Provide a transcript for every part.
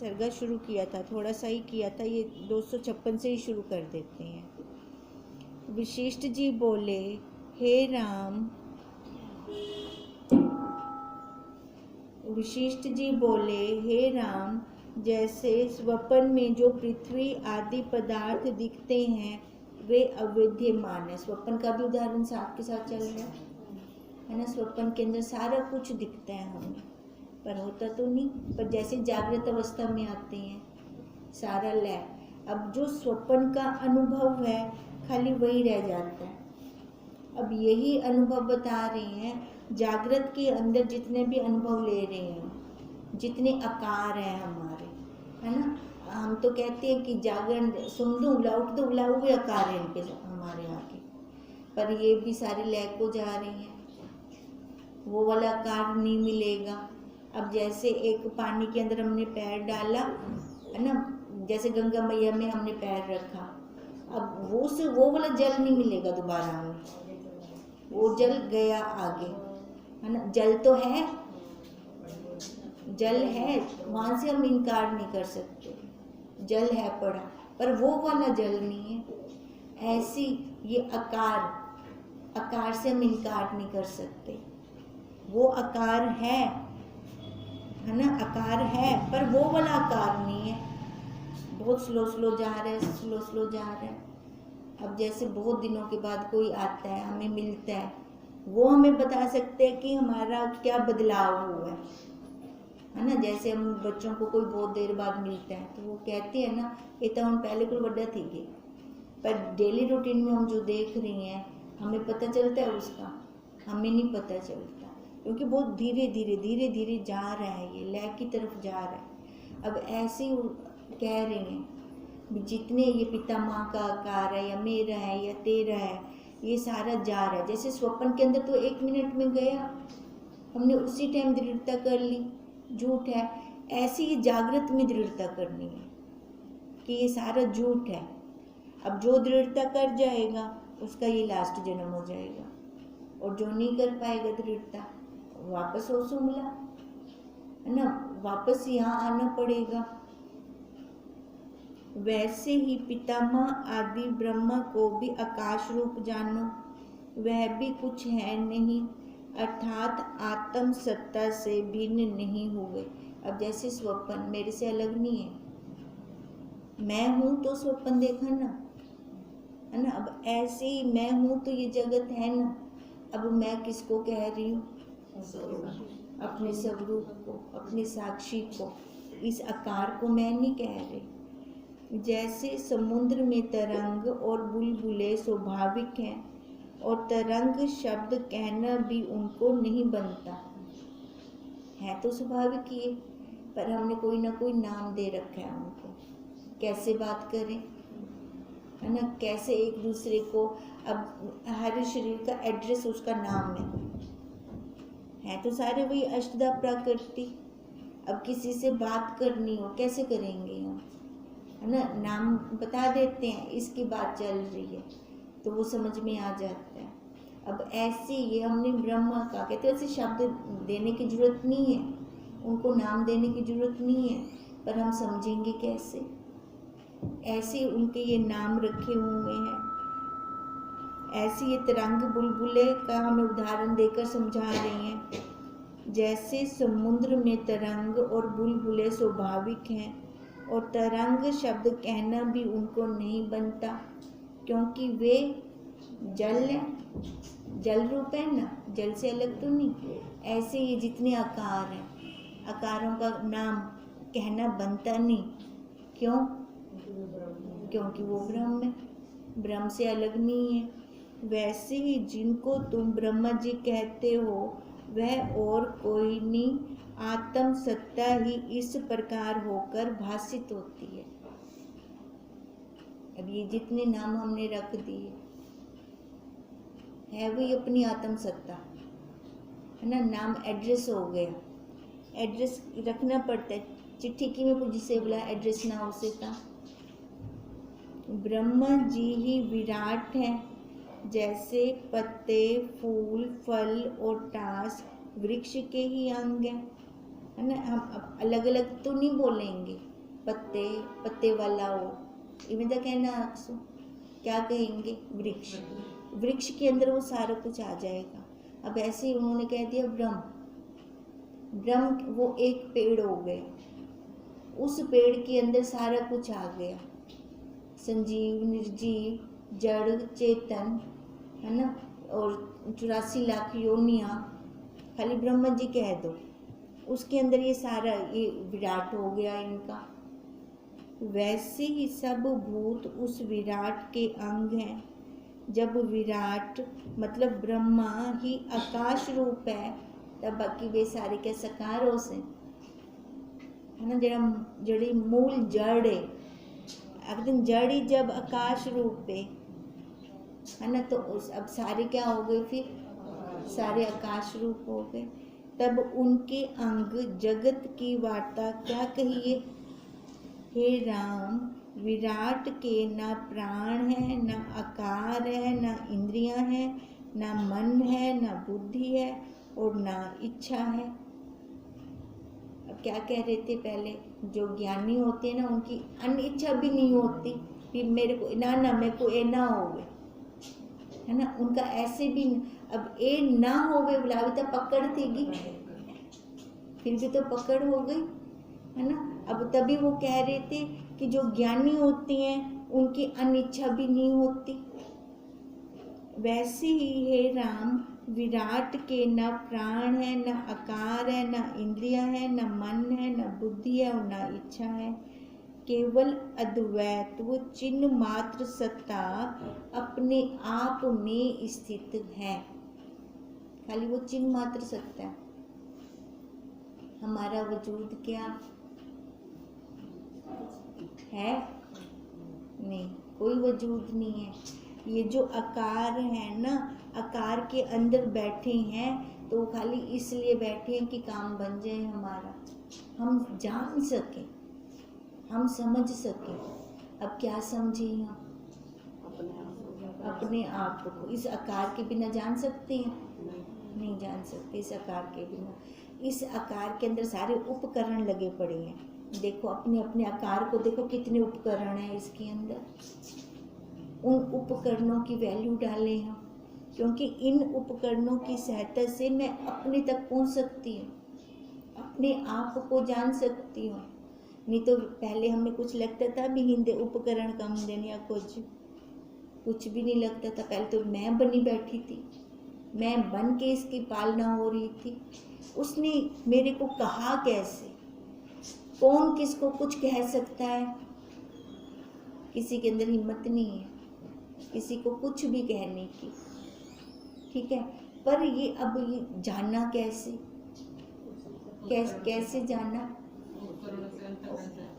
सरगा शुरू किया था, थोड़ा सा ही किया था, ये 256 से ही शुरू कर देते हैं। वशिष्ठ जी बोले, हे राम, वशिष्ठ जी बोले, हे राम, जैसे स्वप्न में जो पृथ्वी आदि पदार्थ दिखते हैं वे अविद्यमान है। स्वप्न का भी उदाहरण साथ के साथ चल रहा है ना। स्वप्न के अंदर सारा कुछ दिखता है हमें, पर होता तो नहीं। पर जैसे जागृत अवस्था में आते हैं सारा लय। अब जो स्वप्न का अनुभव है खाली वही रह जाता है। अब यही अनुभव बता रहे हैं, जागृत के अंदर जितने भी अनुभव ले रहे हैं, जितने आकार हैं हमारे, है ना। हम तो कहते हैं कि जागरण सुन दो, उठ दो, हुए आकार हैं इनके हमारे आगे, पर ये भी सारे लय को जा रहे हैं, वो वाला आकार नहीं मिलेगा। अब जैसे एक पानी के अंदर हमने पैर डाला, है ना, जैसे गंगा मैया में हमने पैर रखा, अब वो वाला जल नहीं मिलेगा दोबारा हमें, वो जल गया आगे, है ना। जल तो है, जल है, वहां से हम इनकार नहीं कर सकते, जल है पड़ा, पर वो वाला जल नहीं है। ऐसी ये आकार से हम इनकार नहीं कर सकते, वो आकार है ना, आकार है, पर वो वाला आकार नहीं है। बहुत स्लो जा रहा है, स्लो जा रहा है। अब जैसे बहुत दिनों के बाद कोई आता है, हमें मिलता है, वो हमें बता सकते हैं कि हमारा क्या बदलाव हुआ है ना। जैसे हम बच्चों को कोई बहुत देर बाद मिलता है तो वो कहते हैं ना, ये तो हम पहले कोई बड़ा थी गए, पर डेली रूटीन में हम जो देख रही हैं हमें पता चलता है उसका, हमें नहीं पता चलता, क्योंकि बहुत धीरे धीरे जा रहा है, ये लय की तरफ जा रहा है। अब ऐसे ही कह रहे हैं, जितने ये पिता माँ का आकार है, या मेरा है, या तेरा है, ये सारा जा रहा है। जैसे स्वप्न के अंदर तो 1 मिनट में गया, हमने उसी टाइम दृढ़ता कर ली, झूठ है। ऐसी ही जागृत में दृढ़ता करनी है कि ये सारा झूठ है। अब जो दृढ़ता कर जाएगा उसका ये लास्ट जन्म हो जाएगा, और जो नहीं कर पाएगा दृढ़ता, वापस हो सुमला, है ना, वापस यहाँ आना पड़ेगा। वैसे ही पितामह आदि ब्रह्मा को भी आकाश रूप जानो, वह भी कुछ है नहीं, अर्थात आत्म सत्ता से भिन्न नहीं हुए। अब जैसे स्वप्न मेरे से अलग नहीं है, मैं हूँ तो स्वप्न देखा ना, है ना। अब ऐसे ही मैं हूँ तो ये जगत है ना। अब मैं किसको कह रही हूँ? अपने स्वरूप को, अपने साक्षी को, इस आकार को मैं नहीं कह रही। जैसे समुद्र में तरंग और बुलबुले स्वाभाविक हैं, और तरंग शब्द कहना भी उनको नहीं बनता है, तो स्वाभाविक ही है, पर हमने कोई ना कोई नाम दे रखा है उनको। कैसे बात करें, है ना, कैसे एक दूसरे को। अब हर शरीर का एड्रेस उसका नाम है तो सारे वही अष्टधा प्रकृति। अब किसी से बात करनी हो कैसे करेंगे हम, है ना, नाम बता देते हैं, इसकी बात चल रही है तो वो समझ में आ जाता है। अब ऐसे ये हमने ब्रह्मा का कहते हैं, ऐसे शब्द देने की जरूरत नहीं है, उनको नाम देने की जरूरत नहीं है, पर हम समझेंगे कैसे? ऐसे उनके ये नाम रखे हुए हैं। ऐसे ये तरंग बुलबुले का हमें उदाहरण देकर समझा रहे हैं। जैसे समुद्र में तरंग और बुलबुले स्वाभाविक हैं, और तरंग शब्द कहना भी उनको नहीं बनता, क्योंकि वे जल है, जल रूप है ना, जल से अलग तो नहीं। ऐसे ये जितने आकार हैं, आकारों का नाम कहना बनता नहीं। क्यों? क्योंकि वो ब्रह्म है, ब्रह्म से अलग नहीं है। वैसे ही जिनको तुम ब्रह्मा जी कहते हो वह और कोई नहीं, आत्म सत्ता ही इस प्रकार होकर भासित होती है। अब ये जितने नाम हमने रख दिए है वही अपनी आत्म सत्ता, है ना। नाम एड्रेस हो गया, एड्रेस रखना पड़ता है। चिट्ठी की में कुछ जिसे बोला एड्रेस ना हो से था। ब्रह्मा जी ही विराट है, जैसे पत्ते, फूल, फल और टास वृक्ष के ही अंग हैं, है ना। हम अब अलग अलग तो नहीं बोलेंगे, पत्ते पत्ते वाला हो, इवें तो कहना आपसे क्या कहेंगे, वृक्ष। वृक्ष के अंदर वो सारा कुछ आ जाएगा। अब ऐसे ही उन्होंने कह दिया ब्रह्म। ब्रह्म वो एक पेड़ हो गए, उस पेड़ के अंदर सारा कुछ आ गया, संजीव, निर्जीव, जड़, चेतन, है ना, और 84 लाख योनियाँ, खाली ब्रह्म जी कह दो, उसके अंदर ये सारा ये विराट हो गया इनका। वैसे ही सब भूत उस विराट के अंग हैं। जब विराट मतलब ब्रह्मा ही आकाश रूप है, तब बाकी वे सारे क्या सकार हो से, है ना। जड़ी मूल जड़ है, एकदम जड़ी जब आकाश रूप है ना, तो उस अब सारे क्या हो गए, फिर सारे आकाश रूप हो गए। तब उनके अंग जगत की वार्ता क्या कहिए। हे राम, विराट के ना प्राण है, ना आकार है, ना इंद्रियां हैं, ना मन है, ना बुद्धि है, और ना इच्छा है। अब क्या कह रहे थे पहले, जो ज्ञानी होते हैं ना, उनकी अन्य इच्छा भी नहीं होती कि मेरे को ना मेरे को ए ना होवे, है ना। उनका ऐसे भी अब ए ना होवे बोला तो पकड़ थी, फिर भी तो पकड़ हो गई, है ना। अब तभी वो कह रहे थे कि जो ज्ञानी होती हैं उनकी अनिच्छा भी नहीं होती। वैसे ही हे राम, विराट के न प्राण है, न आकार है, न इंद्रिया है, न मन है, न बुद्धि है, और न इच्छा है। केवल अद्वैत वो चिन्ह मात्र सत्ता अपने आप में स्थित है। खाली वो चिन्ह मात्र सत्ता है। हमारा वजूद क्या है? नहीं, कोई वजूद नहीं है। ये जो आकार है ना, आकार के अंदर बैठे हैं तो वो खाली इसलिए बैठे हैं कि काम बन जाए हमारा, हम जान सके, हम समझ सके। अब क्या समझे हम? अपने आप को। इस आकार के बिना जान सकते हैं? नहीं जान सकते इस आकार के बिना। इस आकार के अंदर सारे उपकरण लगे पड़े हैं। देखो अपने अपने आकार को देखो, कितने उपकरण हैं इसके अंदर। उन उपकरणों की वैल्यू डालें हम, क्योंकि इन उपकरणों की सहायता से मैं अपने तक पहुंच सकती हूँ, अपने आप को जान सकती हूँ। नहीं तो पहले हमें कुछ लगता था भी हिंदे उपकरण कम देने या कुछ भी नहीं लगता था। पहले तो मैं बनी बैठी थी, मैं बन के इसकी पालना हो रही थी। उसने मेरे को कहा कैसे? कौन किसको कुछ कह सकता है? किसी के अंदर हिम्मत नहीं है किसी को कुछ भी कहने की, ठीक है। पर ये अब ये जानना कैसे कैसे जाना,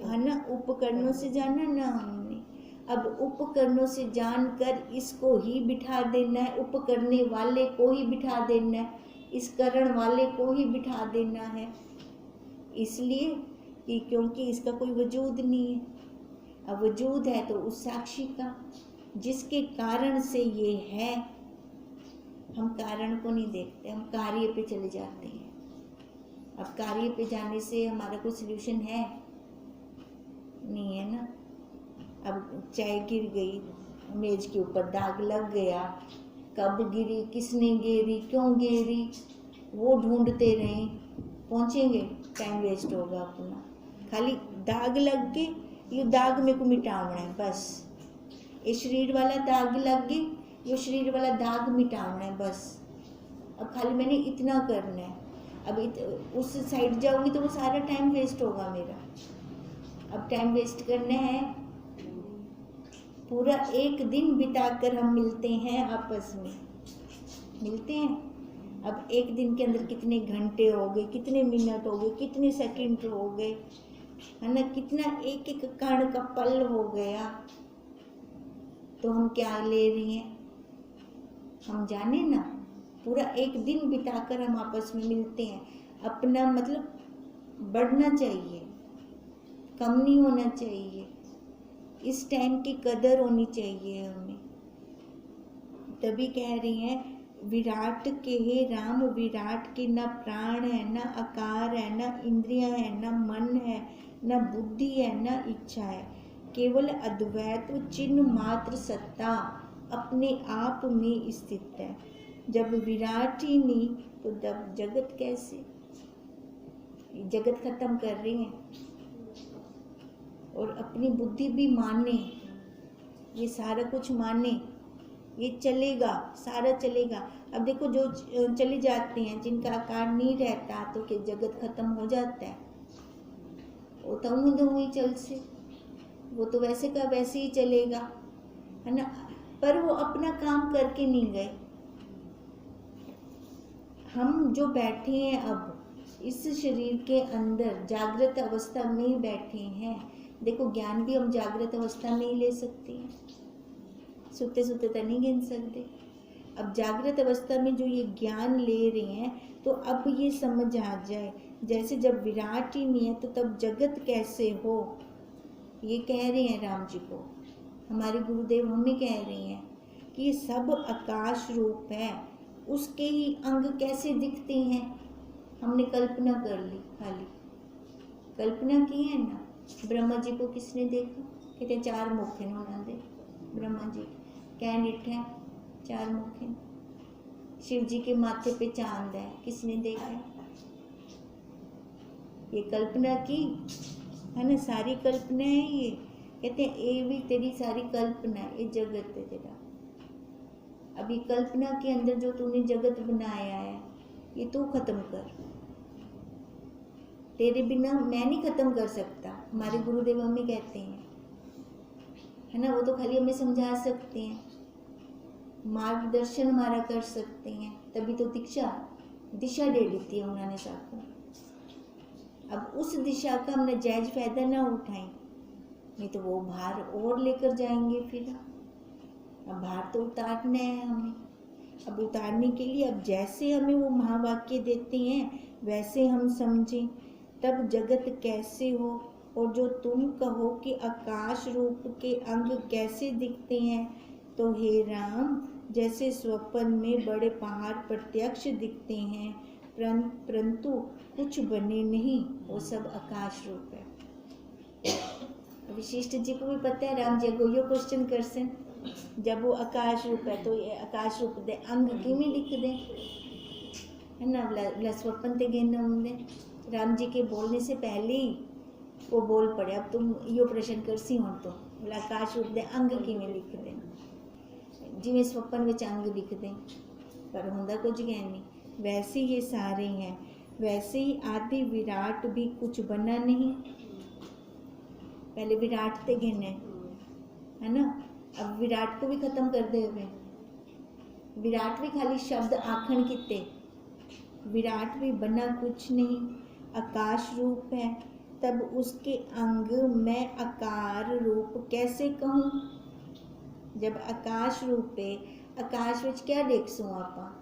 है ना। उपकरणों से जाना ना हमने। अब उपकरणों से जानकर इसको ही बिठा देना है, उपकरने वाले को ही बिठा देना है, इस करण वाले को ही बिठा देना है। इसलिए कि क्योंकि इसका कोई वजूद नहीं है। अब वजूद है तो उस साक्षी का, जिसके कारण से ये है। हम कारण को नहीं देखते, हम कार्य पे चले जाते हैं। अब कार्य पे जाने से हमारा कोई सल्यूशन है नहीं, है ना। अब चाय गिर गई मेज के ऊपर, दाग लग गया, कब गिरी, किसने गिरी, क्यों गिरी, वो ढूंढते रहें, पहुँचेंगे, टाइम वेस्ट होगा अपना। खाली दाग लग के ये दाग मेरे को मिटाना है बस। ये शरीर वाला दाग लग गई, ये शरीर वाला दाग मिटाना है बस। अब खाली मैंने इतना करना है। अब उस साइड जाऊंगी तो वो सारा टाइम वेस्ट होगा मेरा। अब टाइम वेस्ट करना है, पूरा एक दिन बिताकर हम मिलते हैं, आपस में मिलते हैं। अब एक दिन के अंदर कितने घंटे हो गए, कितने मिनट हो गए, कितने सेकंड हो गए, है ना, कितना एक एक कण का पल हो गया। तो हम क्या ले रहे हैं हम जाने ना। पूरा एक दिन बिताकर हम आपस में मिलते हैं। अपना मतलब बढ़ना चाहिए, कम नहीं होना चाहिए। इस टाइम की कदर होनी चाहिए हमें। तभी कह रही हैं विराट के हे राम, विराट के न प्राण है, न आकार है, न इंद्रियां है, न मन है, न बुद्धि है, न इच्छा है। केवल अद्वैत चिन्ह मात्र सत्ता अपने आप में स्थित है। जब विराट ही नहीं तो जब जगत कैसे? जगत खत्म कर रहे हैं और अपनी बुद्धि भी माने, ये सारा कुछ माने, ये चलेगा, सारा चलेगा। अब देखो जो चले जाते हैं, जिनका आकार नहीं रहता तो कि जगत खत्म हो जाता है, वो तो वही चल से, वो तो वैसे का वैसे ही चलेगा, है ना। पर वो अपना काम करके नहीं गए। हम जो बैठे हैं अब इस शरीर के अंदर जागृत अवस्था में बैठे हैं, देखो ज्ञान भी हम जागृत अवस्था में ही ले सकते हैं, सोते सोते तो नहीं गिन सकते। अब जागृत अवस्था में जो ये ज्ञान ले रहे हैं, तो अब ये समझ आ जाए, जैसे जब विराट ही नहीं है तो तब जगत कैसे हो। ये कह रहे हैं राम जी को, हमारे गुरुदेव हमें कह रहे हैं कि ये सब आकाश रूप है, उसके ही अंग कैसे दिखते हैं। हमने कल्पना कर ली, खाली कल्पना की है ना। ब्रह्मा जी को किसने देखा? कहते 4 मुख हैं उन्होंने, ब्रह्मा जी क्या डिठे हैं, 4 मुख हैं। शिव जी के माथे पे चांद है, किसने देखा? ये कल्पना की है ना, सारी कल्पना है ये। कहते हैं ये भी तेरी सारी कल्पना है, ये जगत है तेरा। अभी कल्पना के अंदर जो तूने जगत बनाया है, ये तू खत्म कर, तेरे बिना मैं नहीं खत्म कर सकता। हमारे गुरुदेव हमें कहते हैं, है ना, वो तो खाली हमें समझा सकते हैं, मार्गदर्शन हमारा कर सकते हैं, तभी तो दिशा दे देती है उन्होंने सबको। अब उस दिशा का हमने जायज फायदा ना उठाएं, नहीं तो वो भार और लेकर जाएंगे फिर। अब भार तो उतारना है हमें। अब उतारने के लिए अब जैसे हमें वो महावाक्य देते हैं वैसे हम समझें, तब जगत कैसे हो। और जो तुम कहो कि आकाश रूप के अंग कैसे दिखते हैं, तो हे राम, जैसे स्वप्न में बड़े पहाड़ प्रत्यक्ष दिखते हैं, परंतु कुछ बने नहीं, वो सब आकाश रूप है। विशिष्ट जी को भी पता है, राम जी को यो क्वेश्चन कर से, जब वो आकाश रूप है तो ये आकाश रूप दे अंग किमें लिख दे, है ना। बोला स्वप्न ते गिन होंगे, राम जी के बोलने से पहले ही वो बोल पड़े, अब तुम यो प्रश्न कर सी हो, तो बोला आकाश रूप दे अंग किमें लिख दे, जिमें स्वप्न में अंग लिख दें, पर होंदा कुछ गै नहीं। वैसे ये सारे हैं, वैसे ही आदि विराट भी कुछ बना नहीं। पहले विराट ते गिने, है ना, अब विराट को भी खत्म कर दे हुए। विराट भी खाली शब्द आखन किते, विराट भी बना कुछ नहीं, आकाश रूप है, तब उसके अंग मैं आकार रूप कैसे कहूँ। जब आकाश रूप है, आकाश में क्या देख सो आप?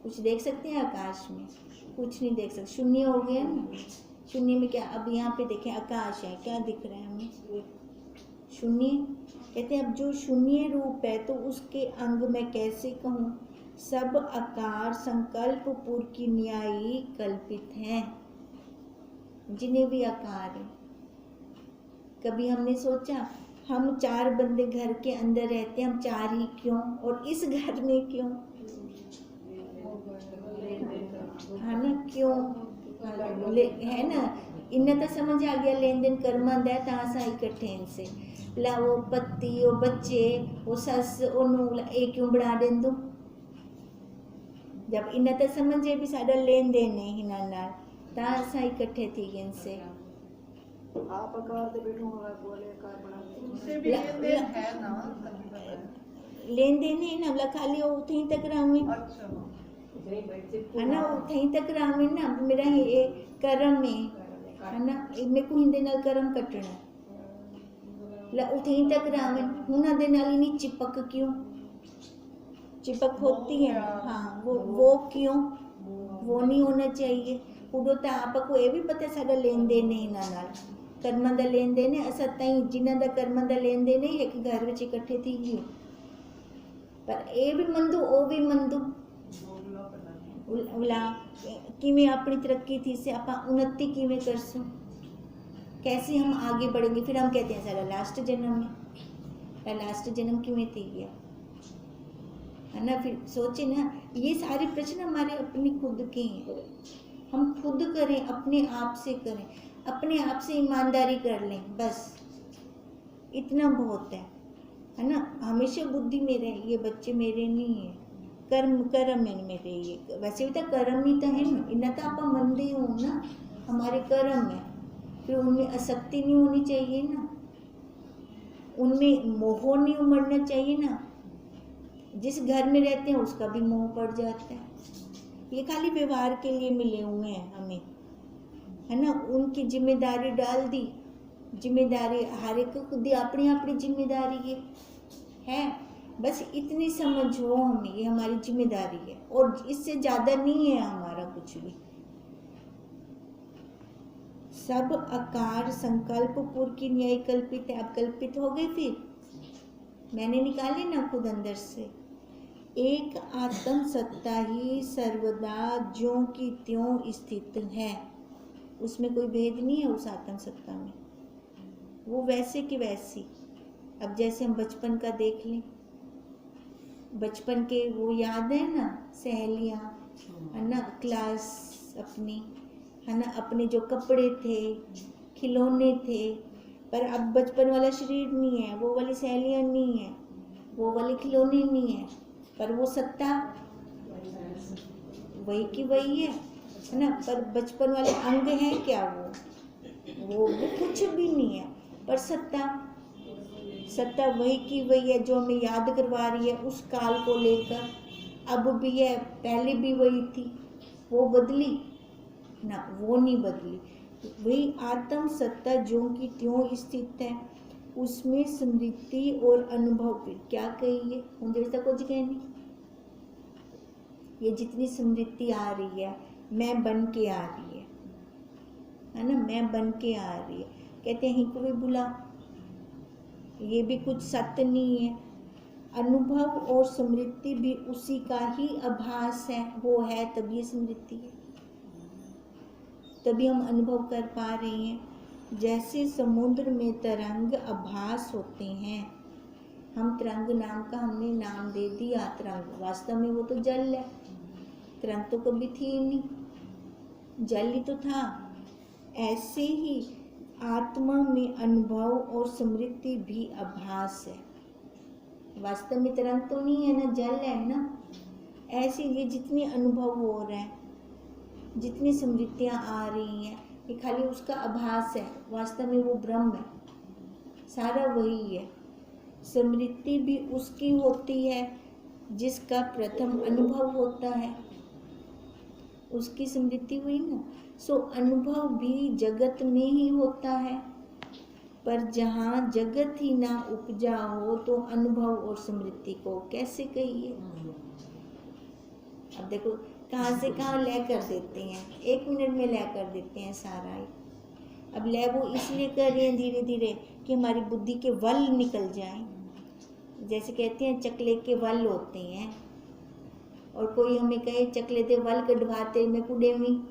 कुछ देख सकते हैं आकाश में? कुछ नहीं देख सकते, शून्य हो गया ना। शून्य में क्या, अब यहाँ पे देखें आकाश है, क्या दिख रहा है हमें? शून्य। कहते हैं अब जो शून्य रूप है तो उसके अंग मैं कैसे कहूँ। सब आकार संकल्प पूर्व की न्यायी कल्पित हैं, जिन्हें भी आकार है। कभी हमने सोचा हम 4 बंदे घर के अंदर रहते हैं, हम 4 ही क्यों, और इस घर में क्यों, है ना, क्यों है ना। इन्हें तो समझ आ गया लेन देन कर्मंद है, तासा इकट्ठे से ला वो पत्ती वो बच्चे वो सस ओनू एक क्यों बढ़ा दें दो। जब इन्हें तो समझे भी सारा लेन देन है हिना नाल, तासा इकट्ठे थी इनसे। आप आकार दे बैठो बोले आकार बना उनसे भी लेन देन है ना, लेन देन है ना, बोला खाली वो उठे तक रामी, अच्छा है ना, उठे तक रामी ना। मेरा ये कर्म में, है ना, मेरे को हिंदे नाल कर्म कटना, ला उठे तक रामी हुना दे नाल नहीं चिपक क्यों, चिपक होती है, हाँ वो क्यों, वो नहीं होना चाहिए। उडो तो आपको ये भी पता सारा लेन देन नहीं ना नाल कर्मां दा लेन देन है। असा ताई जिन्हां दा कर्मां दा लेन देन है एक घर विच इकट्ठे थी गए, पर ए भी मंदू ओ भी मंदू उला किवें अपनी तरक्की थी से आप उन्नति किवें करसूं, कैसे हम आगे बढ़ेंगे। फिर हम कहते हैं सारा लास्ट जन्म में, लास्ट जन्म किवें थी गया है ना। फिर सोचे ना, ये सारे प्रश्न हमारे अपनी खुद के हैं। हम खुद करें, अपने आप से करें, अपने आप से ईमानदारी कर लें, बस इतना बहुत है ना। हमेशा बुद्धि में रहे, ये बच्चे मेरे नहीं है, कर्म कर्म है मेरे, ये वैसे भी तो कर्म ही तो है ना, इन्हें तो आप मंदे हो ना, हमारे कर्म है। फिर उनमें आसक्ति नहीं होनी चाहिए ना, उनमें मोह नहीं उमड़ना चाहिए ना। जिस घर में रहते हैं उसका भी मोह पड़ जाता है। ये खाली व्यवहार के लिए मिले हुए हैं हमें, है ना। उनकी जिम्मेदारी डाल दी, जिम्मेदारी हर एक को दी, अपनी अपनी जिम्मेदारी है। बस इतनी समझ हो हमें, ये हमारी जिम्मेदारी है और इससे ज़्यादा नहीं है हमारा कुछ भी। सब आकार संकल्प पूर्व की न्याय कल्पित है। अब कल्पित हो गए, फिर मैंने निकाले ना खुद अंदर से। एक आत्म सत्ता ही सर्वदा ज्यों की त्यों स्थित है, उसमें कोई भेद नहीं है। उस आत्म सत्ता में वो वैसे की वैसी। अब जैसे हम बचपन का देख लें, बचपन के वो याद है ना, सहेलियाँ है ना, क्लास अपनी है ना, अपने जो कपड़े थे, खिलौने थे। पर अब बचपन वाला शरीर नहीं है, वो वाली सहेलियाँ नहीं है, वो वाले खिलौने नहीं है, पर वो सत्ता वही की वही है ना। पर बचपन वाले अंग हैं क्या, वो कुछ भी नहीं है, पर सत्ता वही की वही है, जो हमें याद करवा रही है उस काल को लेकर। अब भी है, पहले भी वही थी, वो बदली ना, वो नहीं बदली। वही आत्म सत्ता ज्यों की त्यों स्थित है, उसमें स्मृति और अनुभव भी क्या कहिए, हम जैसा कुछ कह नहीं। ये जितनी स्मृति आ रही है, मैं बन के आ रही है ना, मैं बन के आ रही है। कहते हैं ही को भी बुला, ये भी कुछ सत्य नहीं है। अनुभव और स्मृति भी उसी का ही आभास है, वो है तभी स्मृति है, तभी हम अनुभव कर पा रहे हैं। जैसे समुद्र में तरंग आभास होते हैं, हम तरंग नाम का हमने नाम दे दिया तरंग, वास्तव में वो तो जल है, तरंग तो कभी थी नहीं, जल ही तो था। ऐसे ही आत्मा में अनुभव और स्मृति भी आभास है, वास्तव में तरंग तो नहीं है ना, जल है ना। ऐसे ये जितनी अनुभव हो रहे हैं, जितनी स्मृतियाँ आ रही हैं, ये खाली उसका आभास है, वास्तव में वो ब्रह्म है, सारा वही है। स्मृति भी उसकी होती है जिसका प्रथम अनुभव होता है, उसकी स्मृति हुई ना। सो अनुभव भी जगत में ही होता है, पर जहाँ जगत ही ना उपजा हो तो अनुभव और स्मृति को कैसे कहिए। अब देखो कहाँ से कहाँ लय कर देते हैं, 1 मिनट में लय कर देते हैं सारा ही। अब लय वो इसलिए कर रहे हैं धीरे धीरे कि हमारी बुद्धि के वल निकल जाएं। जैसे कहते हैं चकले के वल होते हैं, और कोई हमें कहे चकले दे वल कढ़वाते मैं कुड़े में,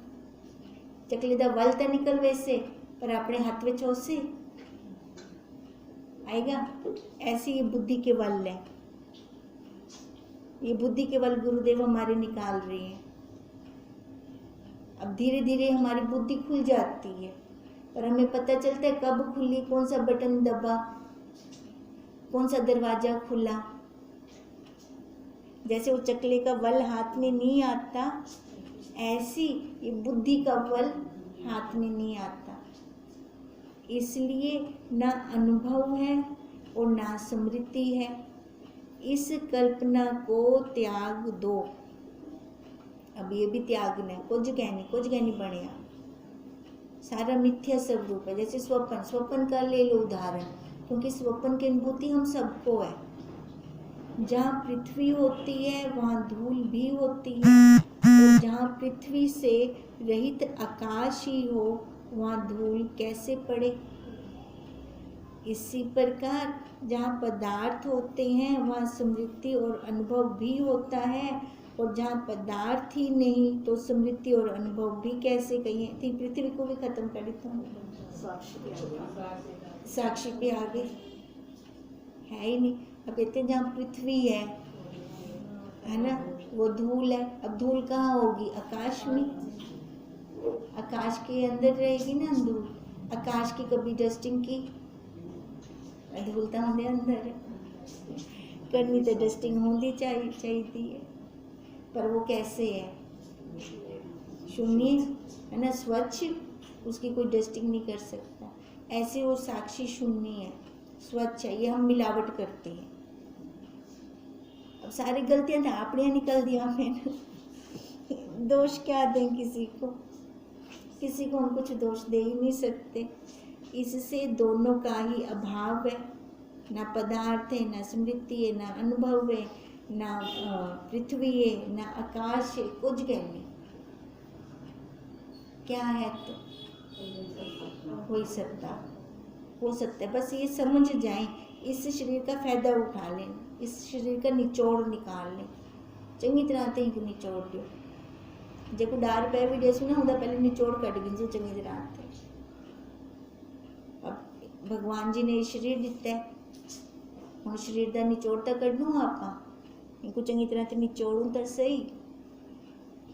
चकले दा वल तो निकल वैसे, पर अपने हाथ में चौसे आएगा। ऐसी ये बुद्धि के वल है, ये बुद्धि के वल गुरुदेव हमारे निकाल रहे हैं। अब धीरे धीरे हमारी बुद्धि खुल जाती है, पर हमें पता चलता है कब खुली, कौन सा बटन दबा, कौन सा दरवाजा खुला। जैसे वो चकले का वल हाथ में नहीं आता, ऐसी ये बुद्धि का वल हाथ में नहीं आता। इसलिए ना अनुभव है और ना स्मृति है। इस कल्पना को त्याग दो। अब ये भी त्यागना है, कुछ कहनी बढ़िया, सारा मिथ्या स्वरूप है। जैसे स्वप्न का ले लो उदाहरण, क्योंकि स्वप्न की अनुभूति हम सबको है। जहाँ पृथ्वी होती है वहाँ धूल भी होती है, और जहाँ पृथ्वी से रहित आकाश ही हो वहाँ धूल कैसे पड़े। इसी प्रकार जहाँ पदार्थ होते हैं वहाँ स्मृति और अनुभव भी होता है, और जहाँ पदार्थ ही नहीं तो स्मृति और अनुभव भी कैसे कहिए। थी पृथ्वी को भी खत्म कर देता हूँ, साक्षी पे आगे है ही नहीं। अब कहते हैं जहाँ पृथ्वी है ना, वो धूल है। अब धूल कहाँ होगी? आकाश में, आकाश के अंदर रहेगी ना धूल। आकाश की कभी डस्टिंग की? धूल तो हमारे अंदर है, करनी तो डस्टिंग होनी चाहिए, पर वो कैसे है? शून्य है ना, स्वच्छ, उसकी कोई डस्टिंग नहीं कर सकता। ऐसे वो साक्षी शून्य है, स्वच्छ है। ये हम मिलावट करते हैं। अब सारी गलतियां तो आपने निकल दिया मैंने, दोष क्या दें किसी को? किसी को हम कुछ दोष दे ही नहीं सकते। इससे दोनों का ही अभाव है, ना पदार्थ है, ना स्मृति है, ना अनुभव है, ना पृथ्वी है, ना आकाश है, कुछ नहीं। क्या है? तो हो सकता है। बस ये समझ जाएं, इस शरीर का फायदा उठा लें, इस शरीर का निचोड़ निकाल लें, चंगी तरह से ही निचोड़ दो। जो डार पे भी डेस ना होता पहले निचोड़ कट गिन चंगी तरह से। अब भगवान जी ने शरीर दिता है, हम शरीर का निचोड़ तो कढूँ आप, इनको चंगी तरह से निचोड़ूँ तो सही।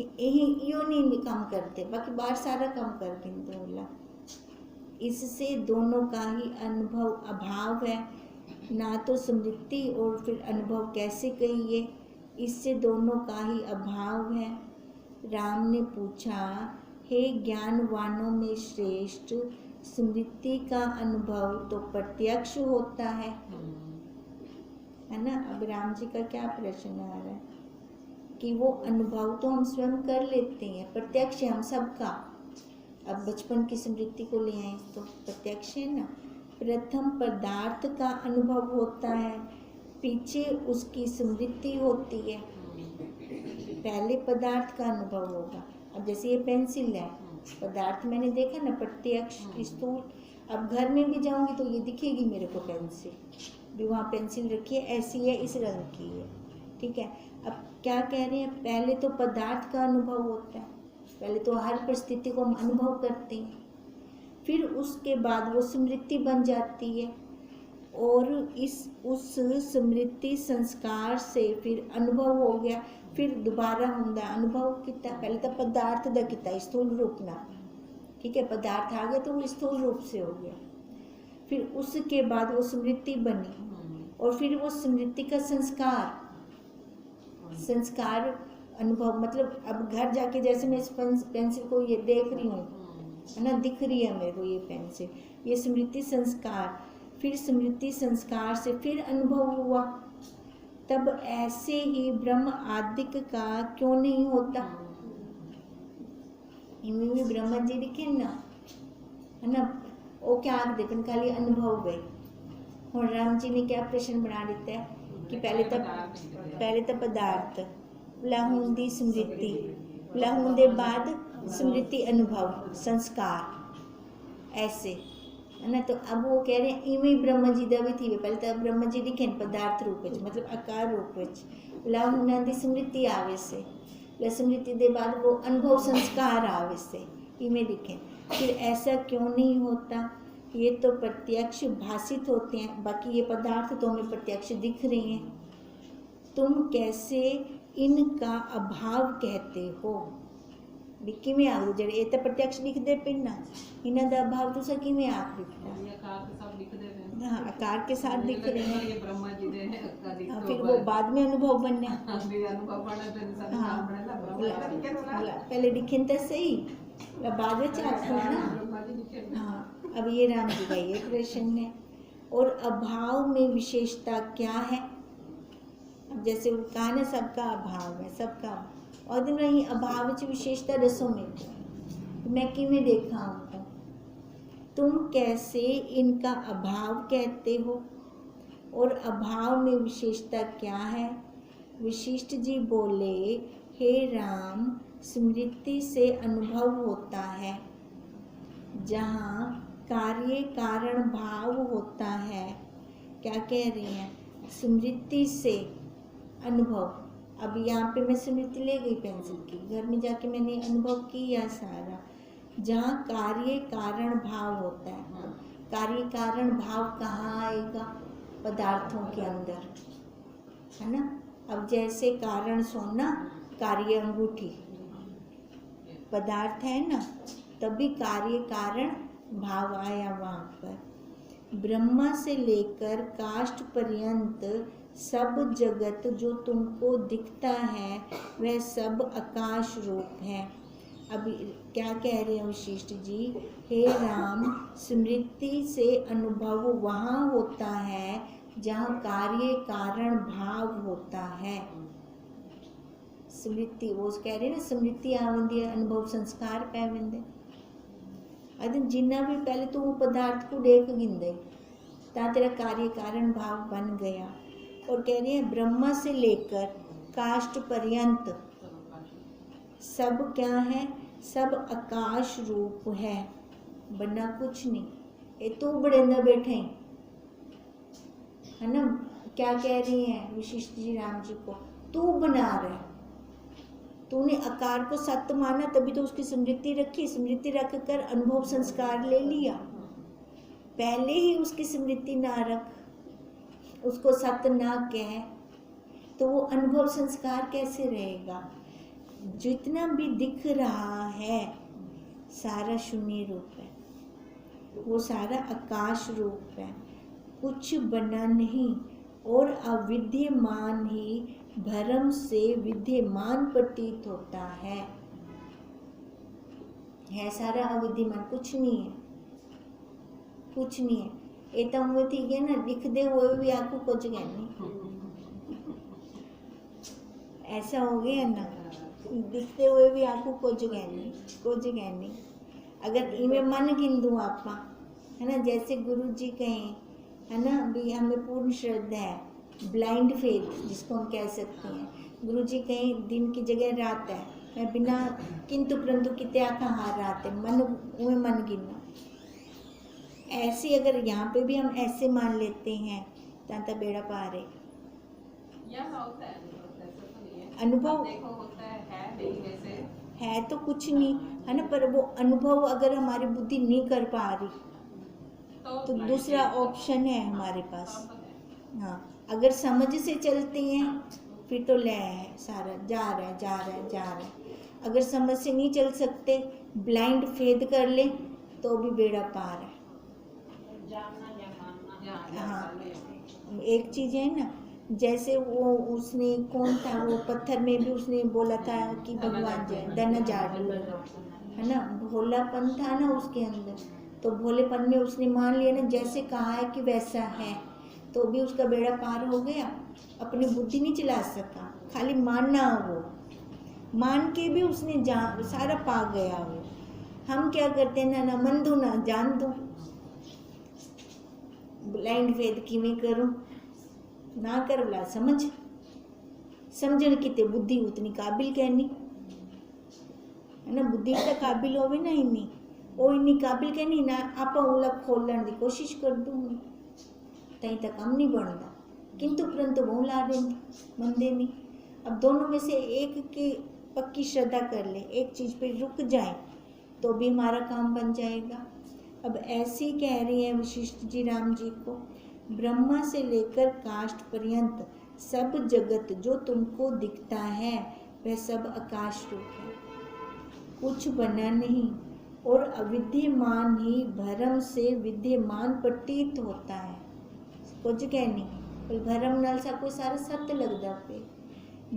यो नहीं काम करते, बाकी बाहर सारा काम कर गिनते बोला। इससे दोनों का ही अनुभव अभाव है, ना तो स्मृति और फिर अनुभव कैसे कहिए। इससे दोनों का ही अभाव है। राम ने पूछा, हे ज्ञानवानों में श्रेष्ठ, स्मृति का अनुभव तो प्रत्यक्ष होता है ना। अब राम जी का क्या प्रश्न आ रहा है कि वो अनुभव तो हम स्वयं कर लेते हैं, प्रत्यक्ष है हम सबका। अब बचपन की स्मृति को ले आए तो प्रत्यक्ष है ना। प्रथम पदार्थ का अनुभव होता है, पीछे उसकी स्मृति होती है। पहले पदार्थ का अनुभव होगा। अब जैसे ये पेंसिल है, पदार्थ मैंने देखा ना, प्रत्यक्ष स्थूल। अब घर में भी जाऊंगी तो ये दिखेगी मेरे को पेंसिल, भी वहाँ पेंसिल रखी है, ऐसी है, इस रंग की है, ठीक है। अब क्या कह रहे हैं? पहले तो पदार्थ का अनुभव होता है, पहले तो हर परिस्थिति को हम अनुभव करते हैं, फिर उसके बाद वो स्मृति बन जाती है, और उस स्मृति संस्कार से फिर अनुभव हो गया, फिर दोबारा होंदा अनुभव कितना। पहले तो पदार्थ दा कितना स्थूल रूप ना, ठीक है, पदार्थ आ गया तो वो स्थूल रूप से हो गया। फिर उसके बाद वो स्मृति बनी, और फिर वो स्मृति का संस्कार अनुभव। मतलब अब घर जाके जैसे मैं इस पेंसिल को ये देख रही हूँ, है ना, दिख रही है मेरे को ये पेंसिल, ये स्मृति संस्कार। फिर स्मृति संस्कार से फिर अनुभव हुआ। तब ऐसे ही ब्रह्म आदिक का क्यों नहीं होता? इनमें भी ब्रह्मा जी लिखे ना, है ना, वो क्या देखन खाली अनुभव गए। और राम जी ने क्या प्रश्न बना देता है कि पहले तो पदार्थ लाहूं दी स्मृति, लाहूं दे बाद स्मृति अनुभव संस्कार, ऐसे है ना। तो अब वो कह रहे हैं इवें ब्रह्मा जी दा भी थी। पहले तो ब्रह्मा जी लिखे पदार्थ रूप में, मतलब आकार रूप में, लाहूं दी स्मृति आवे से, स्मृति दे बाद वो अनुभव संस्कार आवे से, इवें लिखे। फिर ऐसा क्यों नहीं होता? ये तो प्रत्यक्ष भाषित होते हैं, बाकी ये पदार्थ तो हमें प्रत्यक्ष दिख रहे हैं। तुम कैसे इनका अभाव कहते हो? विक्की में आग जड़े ये तो प्रत्यक्ष दिखते पे ना, इन्हों का अभाव तो सकी में आग दिखता। हाँ, आकार के साथ दिख रहे हैं। फिर वो बाद में अनुभव बनने। हाँ, पहले दिखे तो सही, बाद में चाहते हैं ना। हाँ, अब ये राम जी का ये प्रश्न है। और अभाव में विशेषता क्या है? अब जैसे वो कहा ना, सबका अभाव है, सबका। और दिन रही अभाव की विशेषता रसों में, मैं किमें देखा उनको। तुम कैसे इनका अभाव कहते हो? और अभाव में विशेषता क्या है? वशिष्ठ जी बोले, हे राम, स्मृति से अनुभव होता है, जहाँ कार्य कारण भाव होता है। क्या कह रही हैं? स्मृति से अनुभव। अब यहाँ पे मैं स्मृति ले गई पेंसिल की, घर में जाके मैंने अनुभव किया सारा। जहाँ कार्य कारण भाव होता है, कार्य कारण भाव कहाँ आएगा? पदार्थों के अंदर, है ना। अब जैसे कारण सोना, कार्य अंगूठी, पदार्थ है ना, तभी कार्य कारण भाव आया वहाँ पर। ब्रह्मा से लेकर काष्ठ पर्यंत सब जगत जो तुमको दिखता है वह सब आकाश रूप है। अब क्या कह रहे हैं वशिष्ठ जी? हे राम, स्मृति से अनुभव वहाँ होता है जहाँ कार्य कारण भाव होता है। स्मृति, वो कह रहे हैं ना, स्मृति आवंदी है, अनुभव संस्कार पैवेंदे। अरे जिन्ना भी पहले तो वो पदार्थ को देख गिंदे, ता तेरा कार्य कारण भाव बन गया। और कह रही है ब्रह्मा से लेकर काष्ठ पर्यंत सब क्या है? सब आकाश रूप है, बना कुछ नहीं। ये तो बड़े न बैठे है ना। क्या कह रही हैं वशिष्ठ जी राम जी को? तू बना रहे, तूने आकार को सत्य माना, तभी तो उसकी स्मृति रखी, स्मृति रख कर अनुभव संस्कार ले लिया। पहले ही उसकी स्मृति ना रख, उसको सत्य ना कह, तो वो अनुभव संस्कार कैसे रहेगा? जितना भी दिख रहा है सारा शून्य रूप है, वो सारा आकाश रूप है, कुछ बना नहीं। और अविद्यमान ही भ्रम से विद्यमान प्रतीत होता है सारा अविद्यमान, कुछ नहीं है, कुछ नहीं है। ये तो हुए थी गया ना, दिखते हुए भी आपको कुछ गया नहीं, ऐसा हो गया ना, दिखते हुए भी आपको कुछ गया नहीं, कुछ गया नहीं। अगर इनमें मन गिंदू आप, है ना, जैसे गुरु जी कहें, है ना, भी हमें पूर्ण श्रद्धा है, ब्लाइंड फेथ जिसको हम कह सकते हैं। गुरु जी कहें दिन की जगह रात है, मैं बिना किंतु परंतु किते आखा हार रात है, मन उन्हें मन गिनना। ऐसे अगर यहाँ पे भी हम ऐसे मान लेते हैं तांता बेड़ा पार है। अनुभव है तो कुछ नहीं, है ना, पर वो अनुभव अगर हमारी बुद्धि नहीं कर पा रही तो दूसरा ऑप्शन है हमारे पास। हाँ, अगर समझ से चलते हैं फिर तो ले है सारा, जा रहा है जा रहा है जा रहा है। अगर समझ से नहीं चल सकते, ब्लाइंड फेद कर ले तो भी बेड़ा पार है। हाँ, एक चीज़ है ना, जैसे वो उसने कौन था वो पत्थर में भी उसने बोला था कि भगवान जय दना जाडू, है ना, भोलापन था ना उसके अंदर, तो भोलेपन में उसने मान लिया ना, जैसे कहा है कि वैसा है, तो भी उसका बेड़ा पार हो गया। अपनी बुद्धि नहीं चला सका, खाली मानना, वो मान के भी उसने सारा पा गया। वो हम क्या करते हैं ना मन दो ना जान दो, ब्लाइंड फेथ किमें करो ना कर बोला, समझण किते बुद्धि उतनी काबिल कहनी, है ना, बुद्धि तो काबिल होवे ना इन्नी, वो इन्नी काबिल कहनी ना, आप ओला खोलने की कोशिश कर दूंगी तई तक हम नहीं बनता, किंतु परंतु बहु ला देंगे मंदे नहीं। अब दोनों में से एक की पक्की श्रद्धा कर ले, एक चीज़ पे रुक जाए तो भी हमारा काम बन जाएगा। अब ऐसी कह रही है वशिष्ठ जी राम जी को, ब्रह्मा से लेकर काष्ठ पर्यंत सब जगत जो तुमको दिखता है वह सब आकाश रूप है, कुछ बना नहीं। और अविद्यमान ही भ्रम से विद्यमान प्रतीत होता है, कुछ कह नहीं, भ्रम नल सा कोई सारा सत्य लगता पे।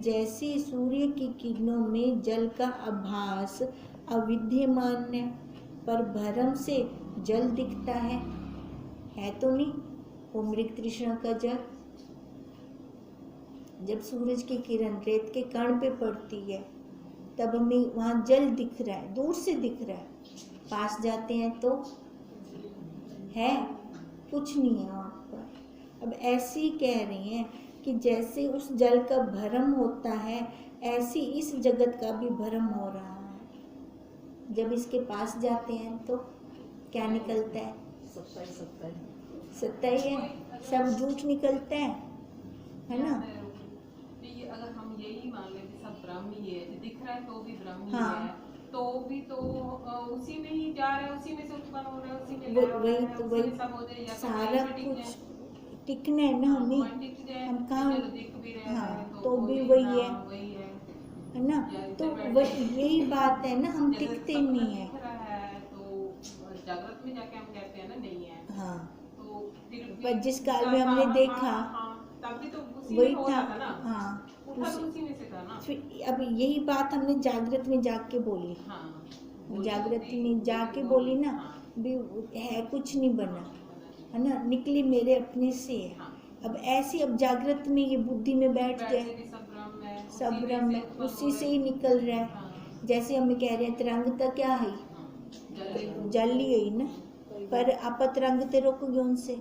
जैसे सूर्य की किरणों में जल का आभास अविद्यमान है, पर भ्रम से जल दिखता है तो नहीं, वो मृग तृष्णा का जल। जब सूरज की किरण रेत के कण पे पड़ती है तब हमें वहाँ जल दिख रहा है, दूर से दिख रहा है, पास जाते हैं तो है कुछ नहीं है वहाँ पर। अब ऐसी कह रही हैं कि जैसे उस जल का भ्रम होता है, ऐसी इस जगत का भी भ्रम हो रहा है। जब इसके पास जाते हैं तो क्या निकलता है, सत्ता ही सत्ता है। सत्ता ही है, सब झूठ निकलता है ना। तो ये अगर हम यही मान लें कि सब ब्रह्म ही है, जो दिख रहा है तो भी ब्रह्म ही हाँ। है, तो भी तो उसी में ही जा रहा है, उसी में से उत्पन्न हो रहा है, उसी में वो- लय हो वही रहा है, तो उसी वही में सब हो जाए, या तो सारा वहीं पे टिक कुछ जाए। टिकना है ना हमें, वहीं टिक जाए, हम कि कहाँ, चलो दिख भी रहा हाँ, है तो भी कोई वही ना, है वही है ना। या तो इधर वही बैठे यही बात है ना, हम जैसे टिकते सपना नहीं है। दिख रहा है तो जागृत में जाके हम कहते हैं ना नहीं है, हाँ, तो फिर पर जिस काल में हमने देखा तभी तो उसी वही में हो था। रहा था ना, हाँ, उठा तो उसी में से था ना। फिर अब यही बात हमने जागृत में जाके बोली, हाँ, जागृत में जाके बोली ना, भी है कुछ नहीं बना, है ना, निकली मेरे अपने से है। हाँ। अब ऐसी, अब जागृत में ये बुद्धि में बैठ बैठे जाए, भी सब ब्रह्म है, सब उसी में ब्रह्म से है, उत्पन्न उसी हो से रहे ही निकल रहा है। हाँ, जैसे हम कह रहे हैं तरंगता क्या है, हाँ, जल्दी जल ही है ना, पर आप तरंगते रोकोगे उनसे,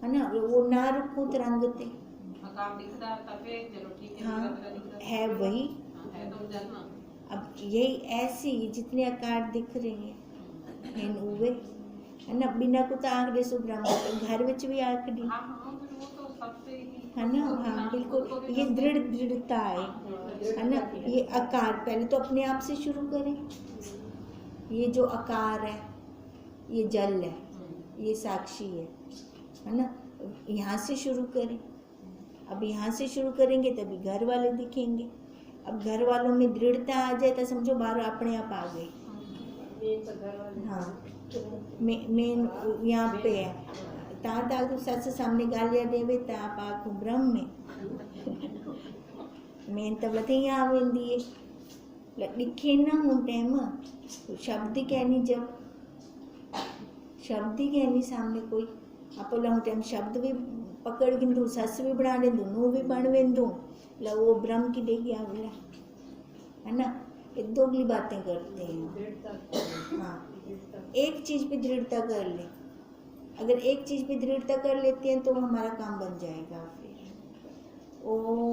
है ना, वो ना रुको तरंगते। आकार दिखता है तबे चलो ठीक है, हाँ, मेरा दिखता है वही। हाँ, है तो जल ना। अब यही ऐसी जितने आकार दिख रहे हैं उवे, है ना, बिना कुछ आंकड़े सो ब्रह्म, घर विच भी आंकड़ी, हाँ हाँ, फिर वो तो सबसे ही है ना। हाँ बिल्कुल, ये दृढ़ता है ना। ये आकार पहले तो अपने आप से शुरू करें, ये जो आकार है ये जल है, ये साक्षी है ना, यहाँ से शुरू करें। अब यहाँ से शुरू करेंगे तभी घर वाले दिखेंगे। अब घर वालों में दृढ़ता आ जाए तो समझो बाहर अपने आप आ गई। मेन तो घर वाले। हाँ, मेन यहाँ पे है, ता तो सच सामने गालियाँ देवे ता पाक ब्रह्म में मेन तो बते यहाँ आवेंदी है लिखे ना हूँ टाइम शब्द ही कहनी, जब शब्द ही कहनी सामने कोई आप लहूँ टाइम शब्द भी पकड़ गिंदू, सस भी बना लेंदू, नू भी बन वेंदू, वो ब्रह्म की देगी आवला, है ना। ये दोगली बातें करते हैं। दृढ़ता। हाँ, एक चीज़ पे दृढ़ता कर ले, अगर एक चीज़ पे दृढ़ता कर लेते हैं तो हमारा काम बन जाएगा। फिर ओम